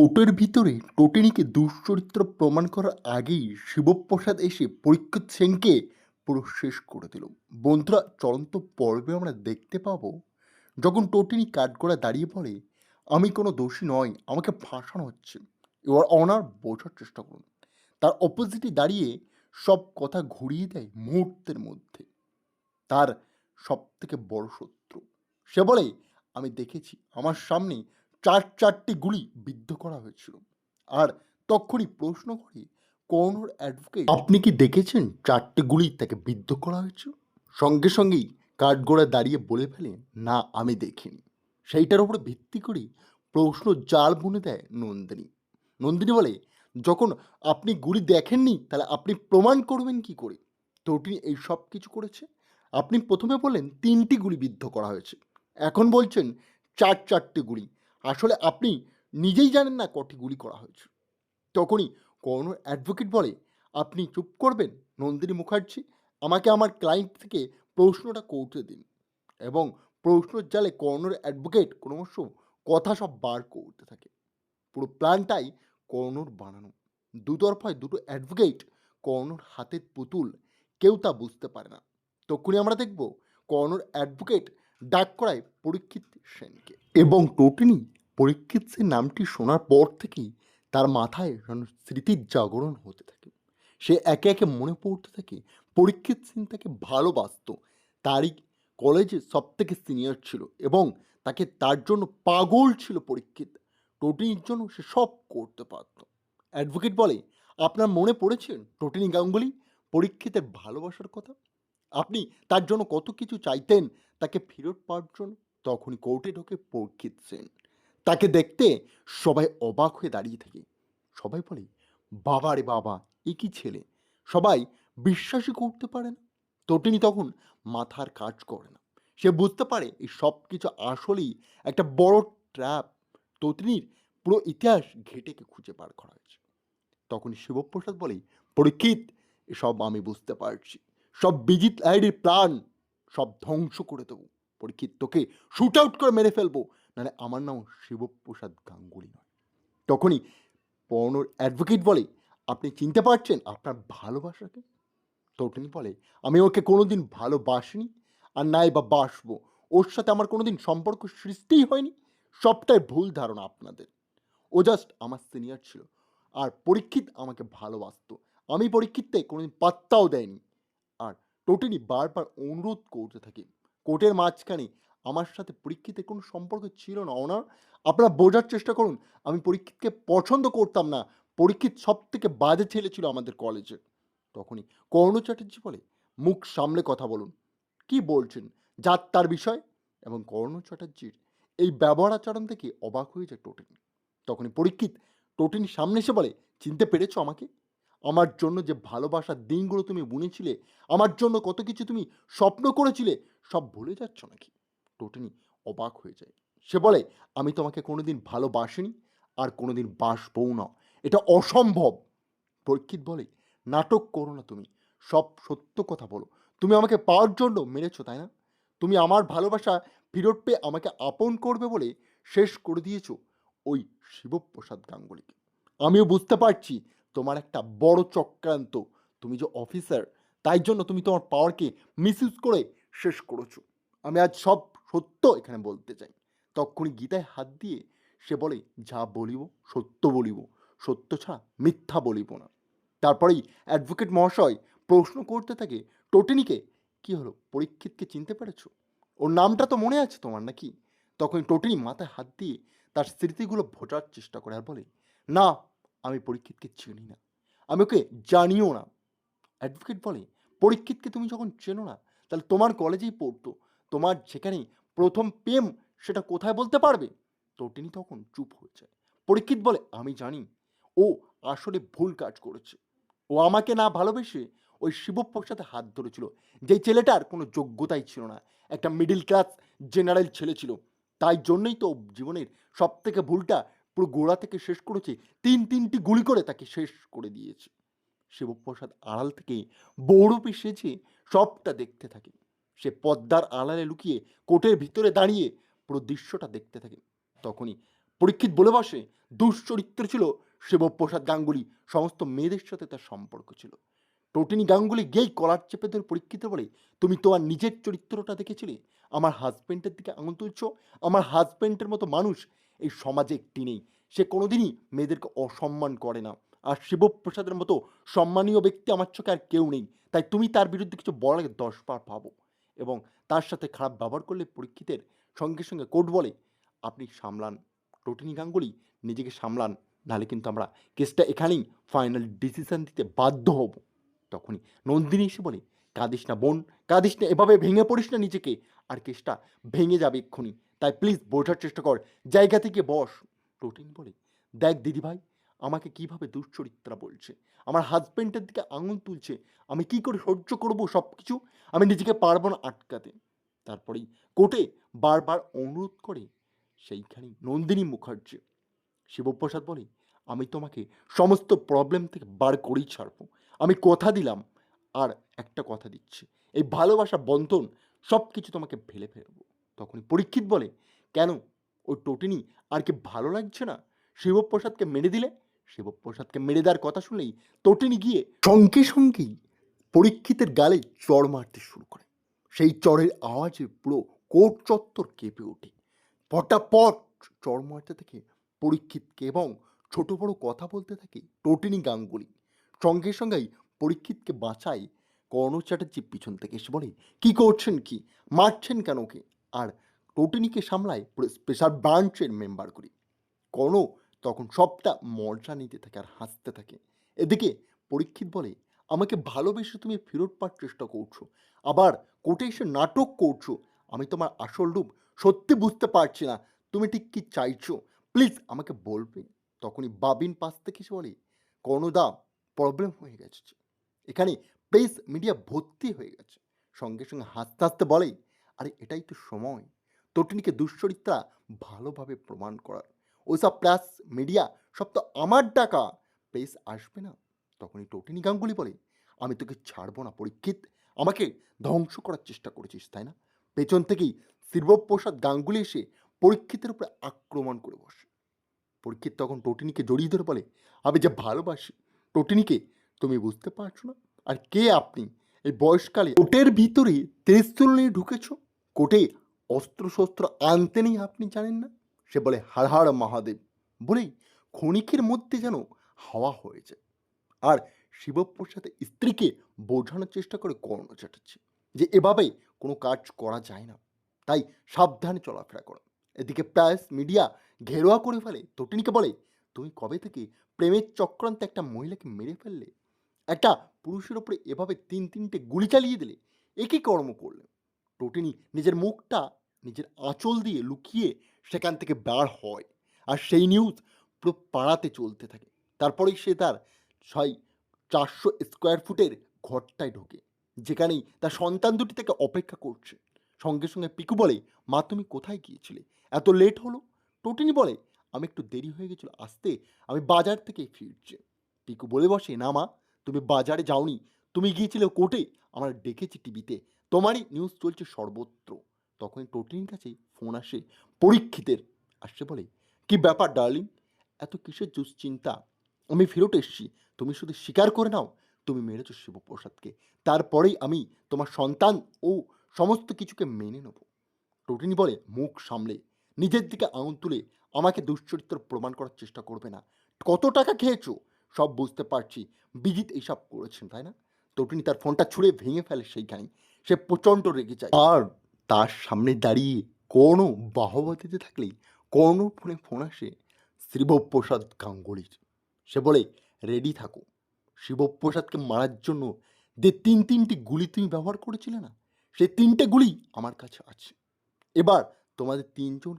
কোর্টের ভিতরে টোটেনিকে দুশ্চরিত্র প্রমাণ করার আগেই শিবপ্রসাদ এসে পরীক্ষিত সেনকে পুরো শেষ করে দিল। বন্ধুরা, চলন্ত পর্বে আমরা দেখতে পাবো যখন টোটেনি কাঠগড়ায় দাঁড়িয়ে পড়ে, আমি কোনো দোষী নয়, আমাকে ফাঁসানো হচ্ছে। এবার অনার বোঝার চেষ্টা করুন। তার অপোজিটে দাঁড়িয়ে সব কথা ঘুরিয়ে দেয় মুহূর্তের মধ্যে তার সবথেকে বড় শত্রু। সে বলে, আমি দেখেছি আমার সামনে চারটি গুলি বিদ্ধ করা হয়েছিল। আর তখনই প্রশ্ন করে কর্নর অ্যাডভোকেট, আপনি কি দেখেছেন চারটে গুলি তাকে বিদ্ধ করা হয়েছিল? সঙ্গে সঙ্গেই কাঠগড়ায় দাঁড়িয়ে বলে ফেলেন, না আমি দেখিনি। সেইটার উপরে ভিত্তি করে প্রশ্ন জাল বুনে দেয় নন্দিনী। নন্দিনী বলে, যখন আপনি গুলি দেখেননি তাহলে আপনি প্রমাণ করবেন কি করে? ত্রুটি এই সব কিছু করেছে। আপনি প্রথমে বললেন ৩টি গুলি বিদ্ধ করা হয়েছে, এখন বলছেন চারটে গুলি। আসলে আপনি নিজেই জানেন না কটি গুলি করা হয়েছে। তখনই কর্নর অ্যাডভোকেট বলে, আপনি চুপ করবেন নন্দিনী মুখার্জি, আমাকে আমার ক্লায়েন্ট থেকে প্রশ্নটা করতে দিন। এবং প্রশ্নের জালে কর্নর অ্যাডভোকেট ক্রমশ কথা সব বার করতে থাকে। পুরো প্ল্যানটাই কর্নর বানানো। দুতরফায় দুটো অ্যাডভোকেট, কর্নর হাতের পুতুল, কেউ তা বুঝতে পারে না। তখনই আমরা দেখব কর্নর অ্যাডভোকেট ডাক করায় পরীক্ষিত সেনকে। এবং টোটেনি পরীক্ষিত সেন নামটি শোনার পর থেকেই তার মাথায় যেন স্মৃতির জাগরণ হতে থাকে। সে একে একে মনে পড়তে থাকে পরীক্ষিত সেন তাকে ভালোবাসত। তারই কলেজে সব থেকে সিনিয়র ছিল এবং তাকে তার জন্য পাগল ছিল পরীক্ষিত। টোটেনির জন্য সে সব করতে পারত। অ্যাডভোকেট বলে, আপনার মনে পড়েছে টোটেনি গাঙ্গুলি পরীক্ষিতের ভালোবাসার কথা? আপনি তার জন্য কত কিছু চাইতেন তাকে ফেরত পাওয়ার জন্য। তখনই কোর্টে ঢোকে পরীক্ষিত সেন। তাকে দেখতে সবাই অবাক হয়ে দাঁড়িয়ে থাকে। সবাই বলে, বাবা রে বাবা, এ কি ছেলে! সবাই বিশ্বাসই করতে পারে না। টোটেনি তখন মাথার কাজ করে না। সে বুঝতে পারে এই সব কিছু আসলেই একটা বড় ট্র্যাপ। তটিনীর পুরো ইতিহাস ঘেটেকে খুঁজে বার করা হয়েছে। তখনই শিবপ্রসাদ বলে, পরীক্ষিত, এসব আমি বুঝতে পারছি। সব বিজিত লাহিড়ীর প্ল্যান, সব ধ্বংস করে দেবো। পরীক্ষিত, তোকে শুট আউট করে মেরে ফেলবো, নাহলে আমার নাম শিবপ্রসাদ গাঙ্গুলি নয়। তখনই পর্নোর অ্যাডভোকেট বলে, আপনি চিনতে পারছেন আপনার ভালোবাসাকে? তটিনী বলে, আমি ওকে কোনোদিন ভালোবাসিনি, আর নাই বা বাসবো। ওর সাথে আমার কোনোদিন সম্পর্ক সৃষ্টিই হয়নি। সবটাই ভুল ধারণা আপনাদের। ও জাস্ট আমার সিনিয়র ছিল, আর পরীক্ষিত আমাকে ভালোবাসতো। আমি পরীক্ষিতকে কোনোদিন পাত্তাও দেয়নি। আর টোটেনি বারবার অনুরোধ করতে থাকে। কোর্টের মাঝখানে আমার সাথে পরীক্ষিতের কোনো সম্পর্ক ছিল না ওনার। আপনারা বোঝার চেষ্টা করুন, আমি পরীক্ষিতকে পছন্দ করতাম না। পরীক্ষিত সব থেকে বাজে ছেলে ছিল আমাদের কলেজে। তখনই কর্ণ চ্যাটার্জি বলে, মুখ সামলে কথা বলুন, কি বলছেন যার তার বিষয়? এবং কর্ণ চ্যাটার্জির এই ব্যবহার আচরণ থেকে অবাক হয়ে যায় টোটেনি। তখনই পরীক্ষিত টোটেনির সামনে এসে বলে, চিনতে পেরেছো আমাকে? আমার জন্য যে ভালোবাসার দিনগুলো তুমি বুনেছিলে, আমার জন্য কত কিছু তুমি স্বপ্ন করেছিলে, সব ভুলে যাচ্ছ নাকি? টোটেনি অবাক হয়ে যায়। সে বলে, আমি তোমাকে কোনোদিন ভালোবাসিনি, আর কোনোদিন বাসবও না। এটা অসম্ভব। পরীক্ষিত বলে, নাটক করো না তুমি, সব সত্য কথা বলো। তুমি আমাকে পাওয়ার জন্য মেরেছো, তাই না? তুমি আমার ভালোবাসা ফেরত পেয়ে আমাকে আপন করবে বলে শেষ করে দিয়েছো ওই শিবপ্রসাদ গাঙ্গুলিকে। আমিও বুঝতে পারছি তোমার একটা বড় চক্রান্ত। তুমি যে অফিসার, তাই জন্য তুমি তোমার পাওয়ারকে মিসইউজ করে শেষ করেছো। আমি আজ সব সত্য এখানে বলতে চাই। তক্ষুনি গীতায় হাত দিয়ে সে বলে, যা বলিব সত্য বলিব, সত্য ছাড়া মিথ্যা বলিব না। তারপরেই অ্যাডভোকেট মহাশয় প্রশ্ন করতে থাকে টোটেনিকে, কি হলো, পরীক্ষিতকে চিনতে পেরেছো? ওর নামটা তো মনে আছে তোমার নাকি? তখন টোটেনি মাথায় হাত দিয়ে তার স্মৃতিগুলো ভোটার চেষ্টা করে আর বলে, না, আমি পরীক্ষিতকে চিনি না, আমি ওকে জানিও না। অ্যাডভোকেট বলে, পরীক্ষিতকে তুমি যখন চেনো না, তাহলে তোমার কলেজেই পড়তো, তোমার যেখানে প্রথম প্রেম সেটা কোথায় বলতে পারবে? টোটেনি তখন চুপ হয়ে যায়। পরীক্ষিত বলে, আমি জানি ও আসলে ভুল কাজ করেছে। ও আমাকে না ভালোবেসে ওই শিবপ্পর সাথে হাত ধরেছিল, যেই ছেলেটার কোনো যোগ্যতাই ছিল না, একটা মিডিল ক্লাস জেনারেল ছেলে ছিল। তাই জন্যই তো জীবনের সব থেকে ভুলটা পুরো গোড়া থেকে শেষ করেছে, তিনটি গুলি করে তাকে শেষ করে দিয়েছে। শিবপ্রসাদ আড়াল থেকে বৌরূপী সেজে সবটা দেখতে থাকে। সে পদ্মার আড়ালে লুকিয়ে কোর্টের ভিতরে দাঁড়িয়ে পুরো দৃশ্যটা দেখতে থাকে। তখনই পরীক্ষিত বলে বসে, দুশ্চরিত্র ছিল শিবপ্রসাদ গাঙ্গুলি। সমস্ত মেয়েদের সাথে তার সম্পর্ক ছিল। টোটিনি গাঙ্গুলি গিয়েই কলার চেপে ধরে পরীক্ষিত বলে, তুমি তোমার নিজের চরিত্রটা দেখেছিলে? আমার হাজবেন্ডের দিকে আঙুল তুলছো? আমার হাজবেন্ডের মতো মানুষ এই সমাজে একটি নেই। সে কোনোদিনই মেয়েদেরকে অসম্মান করে না। আর শিবপ্রসাদের মতো সম্মানীয় ব্যক্তি আমার চোখে আর কেউ নেই। তাই তুমি তার বিরুদ্ধে কিছু বলার আগে ১০ বার ভাবো। এবং তার সাথে খারাপ ব্যবহার করলে পরীক্ষিতের সঙ্গে সঙ্গে কোর্ট বলে, আপনি সামলান টোটিনি গাঙ্গুলি, নিজেকে সামলান, নাহলে কিন্তু আমরা কেসটা এখানেই ফাইনাল ডিসিশন দিতে বাধ্য হব। তখনই নন্দিনী এসে বলে, কাঁদিস না বোন, কাঁদিস না, এভাবে ভেঙে পড়িস না নিজেকে, আর কেসটা ভেঙে যাবে এক্ষুনি। তাই প্লিজ বোঝার চেষ্টা কর, জায়গা থেকে বস। টোটিনি বলে, দেখ দিদিভাই, আমাকে কিভাবে দুশ্চরিত্রা বলছে, আমার হাজবেন্ডের দিকে আঙুল তুলছে, আমি কি করে সহ্য করবো সব কিছু? আমি নিজেকে পারবো না আটকাতে। তারপরেই কোর্টে বারবার অনুরোধ করে সেইখানেই নন্দিনী মুখার্জি। শিবপ্রসাদ বলে, আমি তোমাকে সমস্ত প্রবলেম থেকে বার করেই ছাড়বো, আমি কথা দিলাম। আর একটা কথা দিচ্ছি, এই ভালোবাসা বন্ধন সব কিছু তোমাকে ফেলে ফেলবো। তখনই পরীক্ষিত বলে, কেন, ওই টোটিনি আর কি ভালো লাগছে না? শিবপ্রসাদকে মেরে দিলে? শিবপ্রসাদকে মেরে দেওয়ার কথা শুনলেই টোটিনি গিয়ে সঙ্গে সঙ্গেই পরীক্ষিতের গালে চড় মারতে শুরু করে। সেই চড়ের আওয়াজে পুরো কোর্ট চত্বর কেঁপে ওঠে। পটাপট চড় মারতে থাকে পরীক্ষিতকে এবং ছোট বড় কথা বলতে থাকে টোটিনি গাঙ্গুলি। সঙ্গে সঙ্গেই পরীক্ষিতকে বাঁচায় কর্ণ চ্যাটার্জি পিছন থেকে এসে বলে, কি করছেন, কি মারছেন কেন ওকে? আর টোটিনিকে সামলায় পুরো স্পেশাল ব্রাঞ্চের মেম্বারগুলি। কর্ণ তখন সবটা মজা নিতে থাকে আর হাসতে থাকে। এদিকে পরীক্ষিত বলে, আমাকে ভালোবেসে তুমি ফেরত পাওয়ার চেষ্টা করছো, আবার কোর্টে এসে নাটক করছো। আমি তোমার আসল রূপ সত্যি বুঝতে পারছি না, তুমি ঠিক কি চাইছো, প্লিজ আমাকে বলবে। তখনই বাবিন পাশ থেকে এসে বলে, কর্ণদা, প্রবলেম হয়ে গেছে, এখানে প্রেস মিডিয়া ভর্তি হয়ে গেছে। সঙ্গে সঙ্গে হাসতে হাসতে বলে, আরে এটাই তো সময় তটিনীকে দুশ্চরিত্রা ভালোভাবে প্রমাণ করার। ওইসব প্লাস মিডিয়া সব তো আমার ডাকা, প্রেস আসবে না। তখনই টোটিনি গাঙ্গুলি বলে, আমি তোকে ছাড়বো না পরীক্ষিত, আমাকে ধ্বংস করার চেষ্টা করেছিস তাই না? পেছন থেকেই শিবপ্রসাদ গাঙ্গুলি এসে পরীক্ষিতের উপরে আক্রমণ করে বসে। পরীক্ষিত তখন টোটিনিকে জড়িয়ে ধরে বলে, আমি যে ভালোবাসি টোটিনিকে, তুমি বুঝতে পারছো না? আর কে আপনি? এই বয়সকালে কোটের ভিতরে ত্রিশূল নিয়ে ঢুকেছ, কোটে অস্ত্রশস্ত্র আনতে নেই আপনি জানেন না? সে বলে, হার হার মহাদেব বলেই ক্ষণিকের মধ্যে যেন হাওয়া হয়ে যায়। আর শিবপ্রসাদের স্ত্রীকে বোঝানোর চেষ্টা করে কর্ণ চ্যাটার্জি যে এভাবে কোনো কাজ করা যায় না, তাই সাবধানে চলাফেরা করো। এদিকে প্রেস মিডিয়া ঘেরোয়া করে ফেলে তটিনীকে, বলে, তুমি কবে থেকে প্রেমের চক্রান্তে একটা মহিলাকে মেরে ফেললে, একটা পুরুষের ওপরে এভাবে তিনটে গুলি চালিয়ে দিলে, একই কর্ম করলে? টোটিনি নিজের মুখটা নিজের আঁচল দিয়ে লুকিয়ে সেখান থেকে বার হয়। আর সেই নিউজ পুরো পাড়াতে চলতে থাকে। তারপরেই সে তার 400 স্কোয়ার ফুটের ঘরটায় ঢোকে, যেখানেই তার সন্তান দুটি থেকে অপেক্ষা করছে। সঙ্গে সঙ্গে পিকু বলে, মা তুমি কোথায় গিয়েছিলে, এত লেট হলো? টোটিনি বলে, আমি একটু দেরি হয়ে গেছিল আসতে, আমি বাজার থেকে ফিরছি। পিকু বলে বসে, না মা, তুমি বাজারে যাওনি, তুমি গিয়েছিলে কোর্টে, আমরা দেখেছি টিভিতে, তোমারই নিউজ চলছে সর্বত্র। তখন টোটিনির কাছে ফোন আসে পরীক্ষিতের। আসছে বলে, কি ব্যাপার ডার্লিং, এত কিসের দুশ্চিন্তা? আমি ফেরত এসছি, তুমি শুধু স্বীকার করে নাও তুমি মেরেছো শিবপ্রসাদকে, তারপরেই আমি তোমার সন্তান ও সমস্ত কিছুকে মেনে নেব। টোটিনি বলে, মুখ সামলে, নিজের দিকে আঙুল তুলে আমাকে দুশ্চরিত্র প্রমাণ করার চেষ্টা করবে না। কত টাকা খেয়েছো সব বুঝতে পারছি, বিজিত এইসব করেছেন তাই না? টোটিনি তার ফোনটা ছুঁড়ে ভেঙে ফেলে সেইখানেই। সে প্রচণ্ড রেগে যায়। আর তার সামনে দাঁড়িয়ে কর্ণ বাহবা দিতে থাকলেই কর্ণর ফোনে ফোন আসে শিবপ্রসাদ গাঙ্গুলির। সে বলে, রেডি থাকো, শিবপ্রসাদকে মারার জন্য যে তিনটি গুলি তুমি ব্যবহার করেছিলে না, সেই তিনটে গুলি আমার কাছে আছে। এবার তোমাদের তিনজন